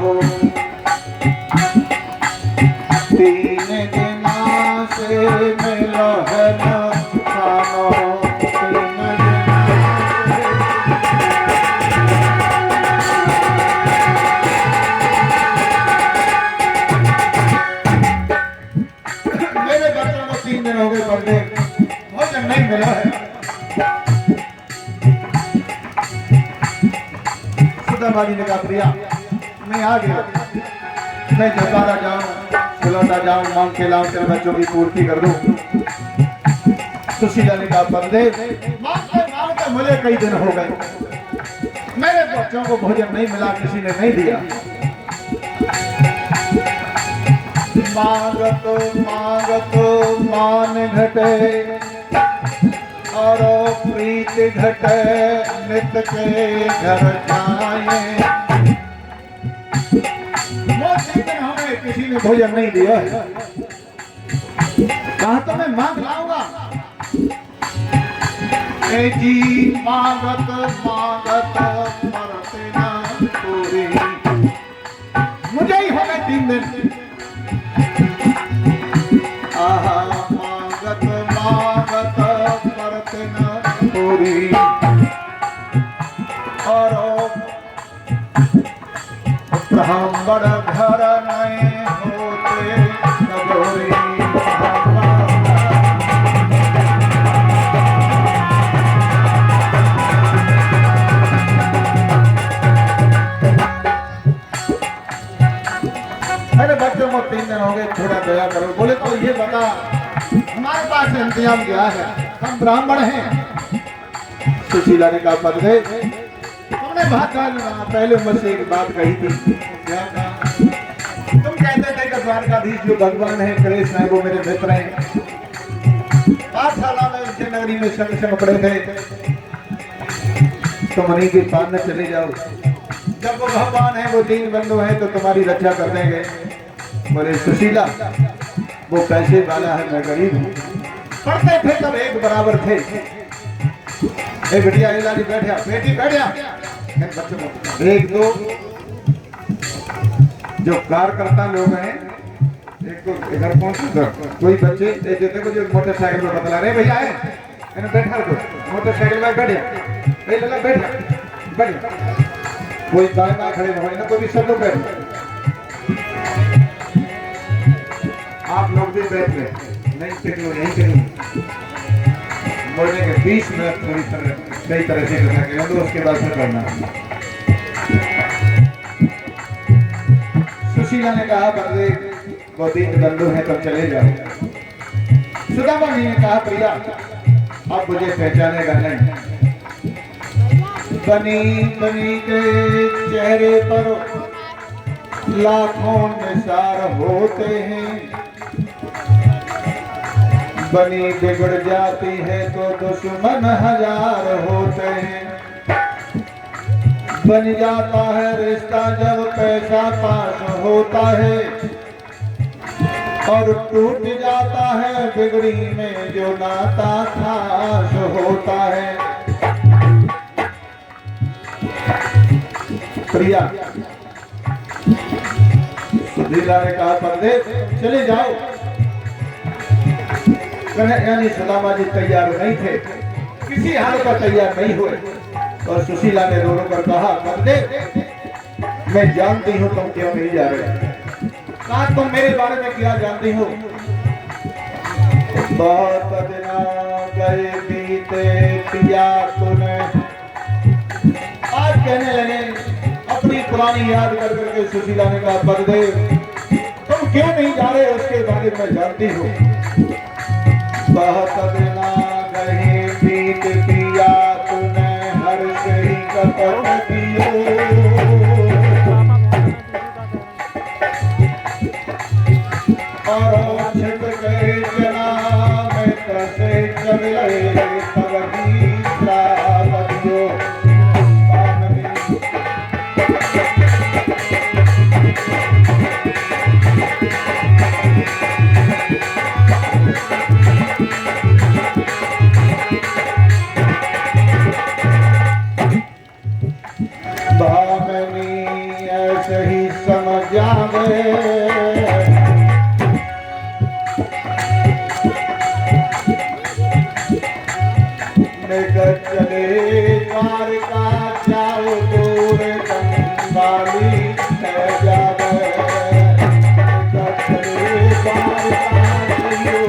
हो। 3 दिना से मिलो है न खानो, 3 दिना मेरे बच्चों को 3 दिन हो गए पढ़ने, भोजन नहीं मिला है। सुदामा जी ने कहा प्रिया मैं आ गया, मैं जतारा जाऊं, खिलौता जाऊं, मांग के लाऊं, तेरे बच्चों की पूर्ति कर दूं। सुशीला ने कहा बंदे मांगते मुझे कई दिन हो गए, मेरे बच्चों को भोजन नहीं मिला, किसी ने नहीं दिया। मांगतो मान घटे और प्रीत घटे, नित के घर जाए। हमें किसी ने भोजन नहीं दिया है, कहा तो मैं मांग लाऊंगा। जी मांगत मरते ना पूरी, मुझे ही हो गए 3 दिन। आहा मांगत मरते ना पूरी, और ब्राह्मण घर नहीं होते कबोरी। अरे बच्चों को 3 दिन हो गए, थोड़ा दया करो। बोले तो ये बता हमारे पास इंतजाम क्या है, हम ब्राह्मण हैं। सुशीला ने कहा पदे तुमने बात पहले मुझसे एक बात कही थी, क्या कहा? तुम कहते थे कि द्वारकाधीश जो भगवान है कृष्ण है वो मेरे मित्र हैं। पाठशाला में उनके नगरी में संग पड़े थे, तुम उन्हीं के पास न चले जाओ। जब वो भगवान है वो दीन बंधु है तो तुम्हारी रक्षा कर देंगे। बोले सुशीला वो पैसे वाला है, मैं गरीब हूँ। पढ़ते थे तब एक बराबर थे। ए बेटिया इलाजी बैठा, बेटी बैठा। बच्चों को एक दो जो कार्यकर्ता लोग हैं, एक तो इधर पहुंचो, कोई बच्चे देखो जो मोटरसाइकिल में बतला रहे भैया है, बैठा दो मोटरसाइकिल में बैठा, बैठा बैठा। कोई दाएं बाएं खड़े हो ना, कोई भी सब लोग बैठे, आप लोग भी बैठ रहे नहीं करिए, नहीं करिए। बोलने के 20 मिनट थोड़ी सही तरह से करना चाहिए, तो उसके बाद फिर करना। सुशीला ने कहा बंदे वो दीन बंधु है, तुम चले जाओ। सुदामा जी ने कहा प्रिया अब मुझे पहचानेगा नहीं। बनी के चेहरे पर लाखों निसार होते हैं, बनी बिगड़ जाती है तो दुश्मन 1000 होते हैं। बन जाता है रिश्ता जब पैसा पास होता है, और टूट जाता है बिगड़ी में जो नाता खास होता है। प्रिया सुशीला ने कहा पर्दे चले जाओ। यानी सुदामा जी तैयार नहीं थे, किसी हाल पर तैयार नहीं हुए। और सुशीला ने रो कर कहा पर्दे मैं जानती हूँ तुम क्यों नहीं जा रहे। कहा तुम मेरे बारे में क्या जानती हो? बहुत दिन गए बीते पिया तूने, आज कहने लगे अपनी पुरानी याद कर करके। सुशीला ने कहा पर्दे तुम क्यों नहीं जा रहे उसके बारे में जानती हो। बहुत दिन गए बीत पिया तूने, हर सही कपट दियो। और छिप गए जना में कैसे चले तभी दियो। ही समझ जावे निकट चले द्वार का जाओ दूर वाली है जावे निकट चले द्वार का जाओ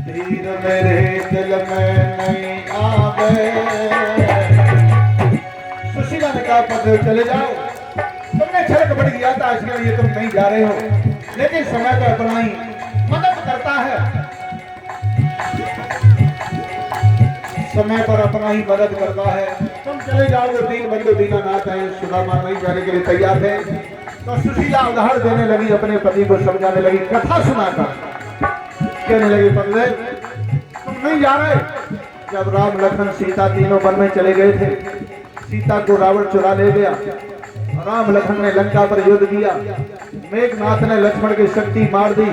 धीर मेरे दिल में नहीं आवे सुशीला ने कहा पद चले जाओ तुमने छल कपट किया था इसके लिए तुम नहीं जा रहे हो लेकिन समय तो अपना ही मदद करता है समय पर अपना ही मदद करता है तुम चले जाओ दीन बंधु दीनानाथ है सुदामा नहीं जाने के लिए तैयार थे तो सुशीला उदाहरण देने लगी अपने पति को समझाने लगी कथा सुनाकर कहने लगे पगले तुम नहीं जा रहे जब राम लखन सीता तीनों वन में चले गए थे सीता को रावण चुरा ले गया राम लखन ने लंका पर युद्ध किया मेघनाथ ने लक्ष्मण की शक्ति मार दी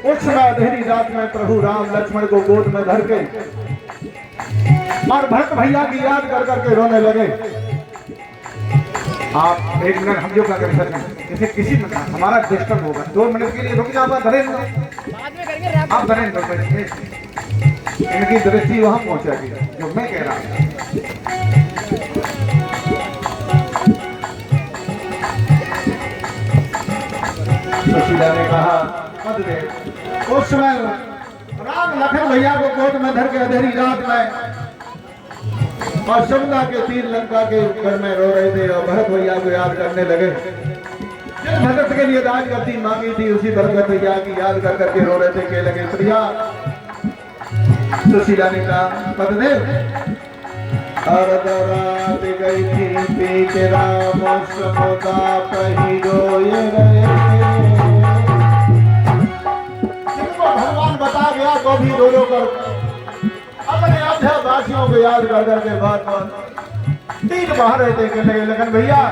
उस समय अंधेरी रात में प्रभु राम लक्ष्मण को गोद में धर के और भक्त भैया की याद कर करके रोने लगे आप एक मिनट हम जो क्या कर सकते जैसे किसी में हमारा डिस्टर्ब होगा 2 मिनट के लिए रुक जाओ धरे आप धरे इनकी दृष्टि वहां पहुंचेगी जो मैं कह रहा हूं सुशीला ने कहा मत दे उस समय राम लखन भैया को गोद में धर के अंधेरी रात में और शमला के तीर लंका के घर में रो रहे थे और भरत भैया को याद करने लगे जिस भगत के लिए दान गति मांगी थी उसी भरत भैया की याद कर करके रो रहे थे कह लगे प्रिया सुशीला ने कहा पद्मदेव रात गई थी पीत राम समुदा पही रोए रहे जिनको भगवान बता गया तो भी रो रो कर अपने अध्यावासियों को याद कर करके बात तीन बाहर रहते कहने लगन भैया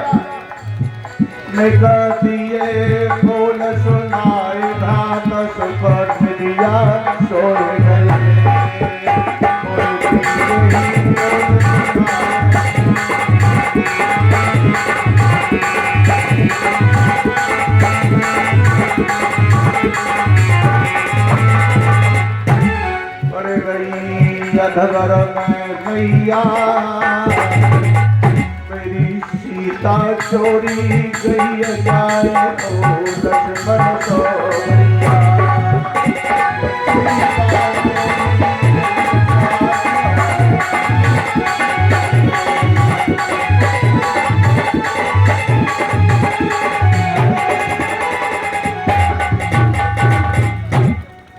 दिए बोल सुनाए भात सुपर दिया सोए गए पड़ गई अधगर में भैया मेरी सीता चोरी गई जाए ओ लक्ष्मण सोया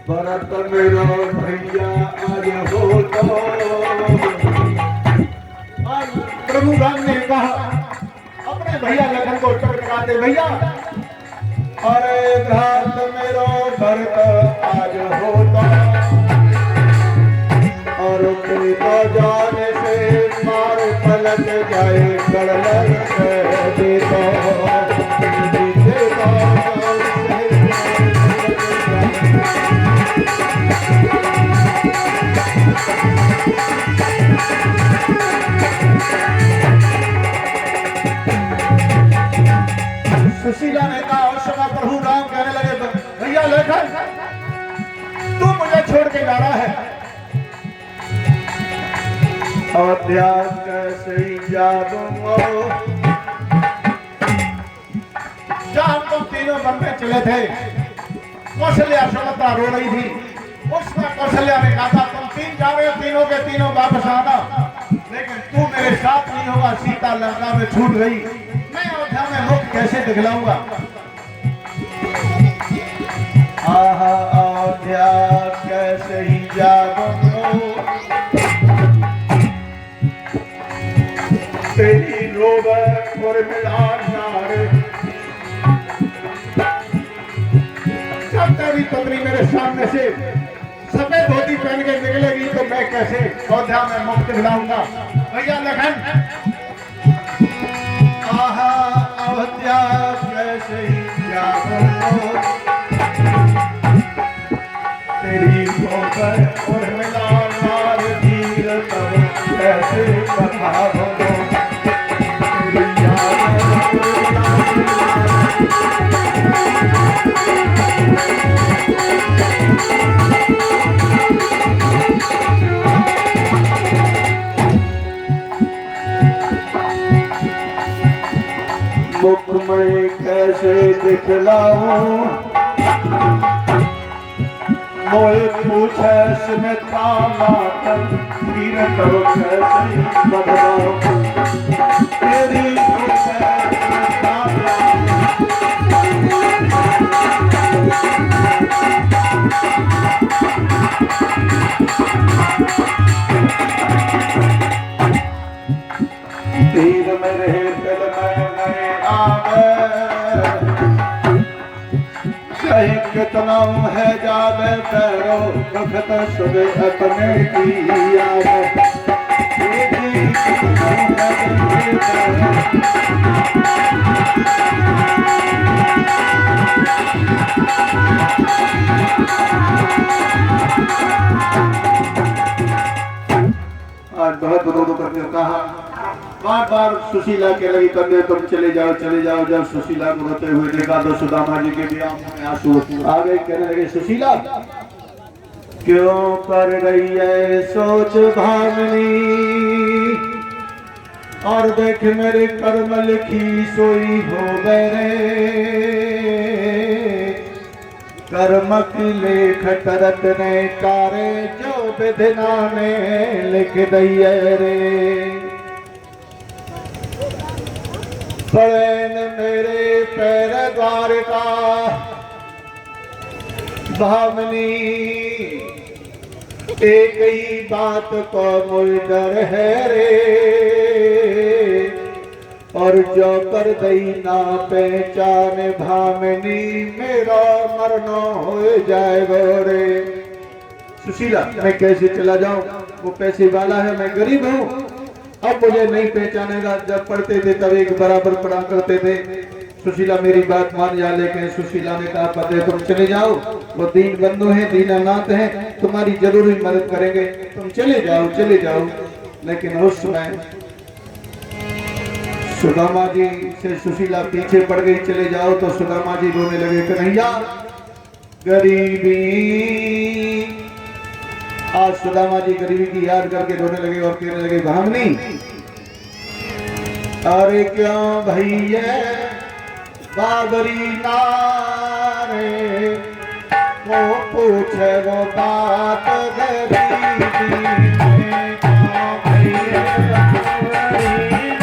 भरत मेरा भैया आज हो तो प्रभु राम ने कहा अपने भैया लखन को टकराते भैया अरे भ्रात मेरो भरत आज हो तो और तो जाने से मार पलट जाए कड़लर दे सुशीला ने कहा उस समय प्रभु राम कहने लगे भैया लखन तू मुझे छोड़ के जा रहा है और ध्यान कैसे जाऊंगा जहां तुम तीनों वन में चले थे कौशल्या सुमित्रा रो रही थी उसमें कौशल्या ने कहा था तुम तीन जा रहे हो तीनों के तीनों वापस आना लेकिन तू मेरे साथ नहीं होगा सीता लंका में छूट गई मैं अयोध्या में मुख कैसे दिखलाऊंगा आहा अयोध्या कैसे ही जाऊंगा तेरी रोबत और मिलान जब तेरी पत्नी मेरे सामने से सफेद धोती पहन के निकलेगी तो मैं कैसे अयोध्या में मुक्त दिलाऊंगा भैया लखन आहा अयोध्या कैसे ही जाऊंगा आवे उर्मिला नार धीर तब कैसे बखावो मुख में कैसे दिखलाऊं मोए पूछे स्मिता मातन फिर तो कैसे बदलाऊं तेरी पूछे तीर में रहे दिल में नए आवे चाहे कितना है जाने पैरो वक्त सुबह अपने की आवे आज बहुत विरोध करके कहा बार बार सुशीला के लगी करने तुम चले जाओ जब सुशीला को रोते हुए देखा तो सुदामा जी के भी आंखों में आंसू आ गए कहने लगे सुशीला क्यों कर रही है सोच भावनी और देख मेरे कर्म लिखी सोई हो गए कर्म की लेख तरत ने कारे जो विधना ने लिख दिए रे पड़ेन मेरे पैर द्वारका भावनी एक ही बात को मुझ डर है रे और जो कर दई ना पहचान भावनी मेरा मरना हो जाएगा रे सुशीला मैं कैसे चला जाऊं वो पैसे वाला है मैं गरीब हूँ अब मुझे नहीं पहचानेगा जब पढ़ते थे तब एक बराबर पढ़ा करते थे सुशीला मेरी बात मान जा लेकिन सुशीला ने कहा पते तुम चले जाओ वो दीन बंधु हैं दीनानाथ हैं तुम्हारी जरूर मदद करेंगे तुम चले जाओ लेकिन उस समय सुदामा जी से सुशीला पीछे पड़ गई चले जाओ तो सुदामा जी रोने लगे कन्हैया गरीबी आज सुदामा जी गरीबी की याद करके रोने लगे और कहने लगे भामनी अरे क्यों भैया बाबरी नारे वो पूछे वो बात गरीबी में क्यों भैया बाबरी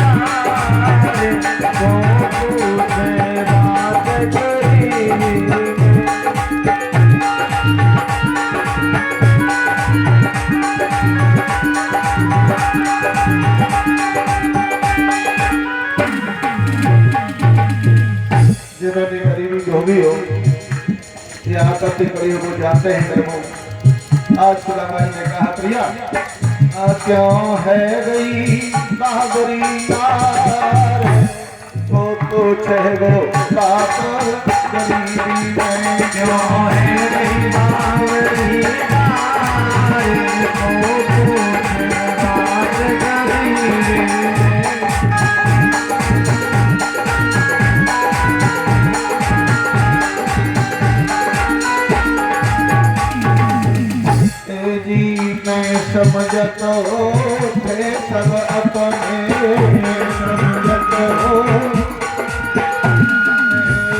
नारे वो पूछे बात गरीबी जिन्होंने गरीबी धोबी हो या आपत्ति पड़ी हो वो जाते हैं कर्मों आज सुदामा जी ने कहा प्रिया क्यों है गई बहादुरी नार वो तो छह बात गरीबी में क्यों है गई बहादुरी नार वो तो छह बात गरीबी समझतो थे सब अपने समझतो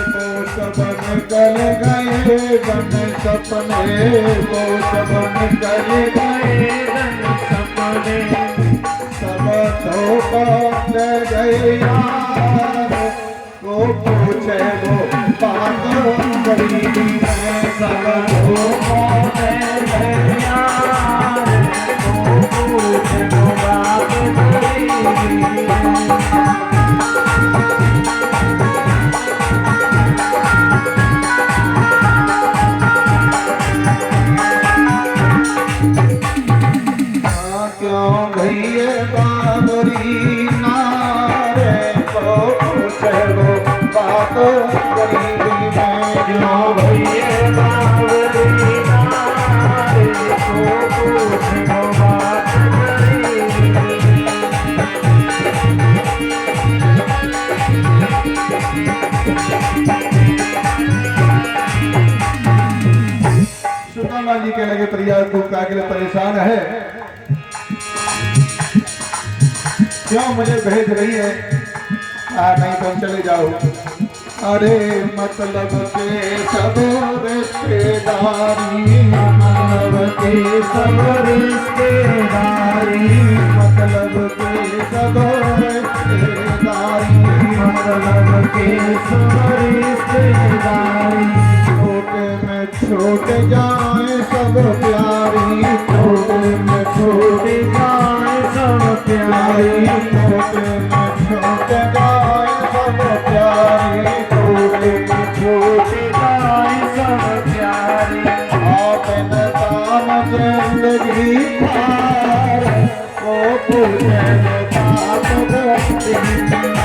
वो सब निकल गए बन सपने वो सब निकल गए बन सपने सब धोखा गए यार वो पूछे वो बात गरीबी में सब धोखा गए यार क्यों भैया बाबरी नारे को चलो बात गरीबी में क्यों भैया बाबरी हनुमान जी के लगे प्रिया को क्या के लिए परेशान है, क्यों मुझे भेज रही है? नहीं तो चले जाओ। अरे मतलब के सब रिश्तेदारी, मतलब के सब रिश्तेदारी, मतलब के सब रिश्तेदारी, मतलब के सब रिश्तेदारी, छोटे में छोटे जाए सब प्यारी, छोटे में छोटे जाए सब प्यारी, छोटे में छोटे जाए सब प्यारी, छोटे में छोटे जाए सब प्यारी। आपने काम जिंदगी पार को पूछे बात बोलती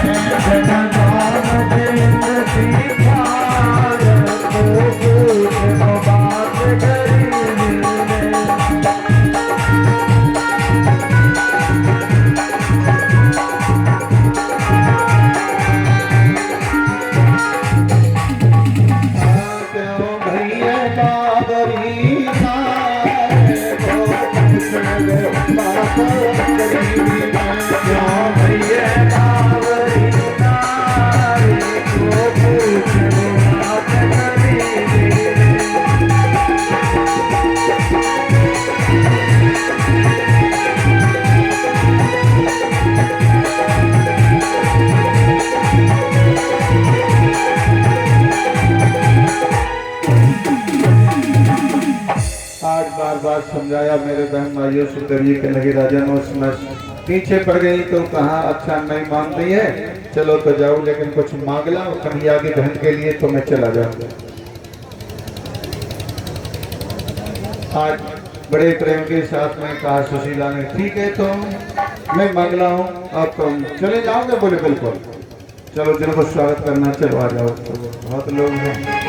है, जनदान जिंदगी पार को पूछे बात करी। आज बार बार समझाया मेरे बहन भाइयों सुंदर जी के लगे राजा उसमें पीछे पड़ गई तो कहा अच्छा नहीं मान रही है, चलो तो जाओ, लेकिन कुछ मांग ला कन्हैया की बहन के लिए तो मैं चला जाऊंगा। आज बड़े प्रेम के साथ में कहा सुशीला ने ठीक है तो मैं मांगला हूँ, आप तुम चले जाओगे? बोले बिल्कुल, चलो जिनको स्वागत करना चलो आ जाओ। तो बहुत लोग हैं।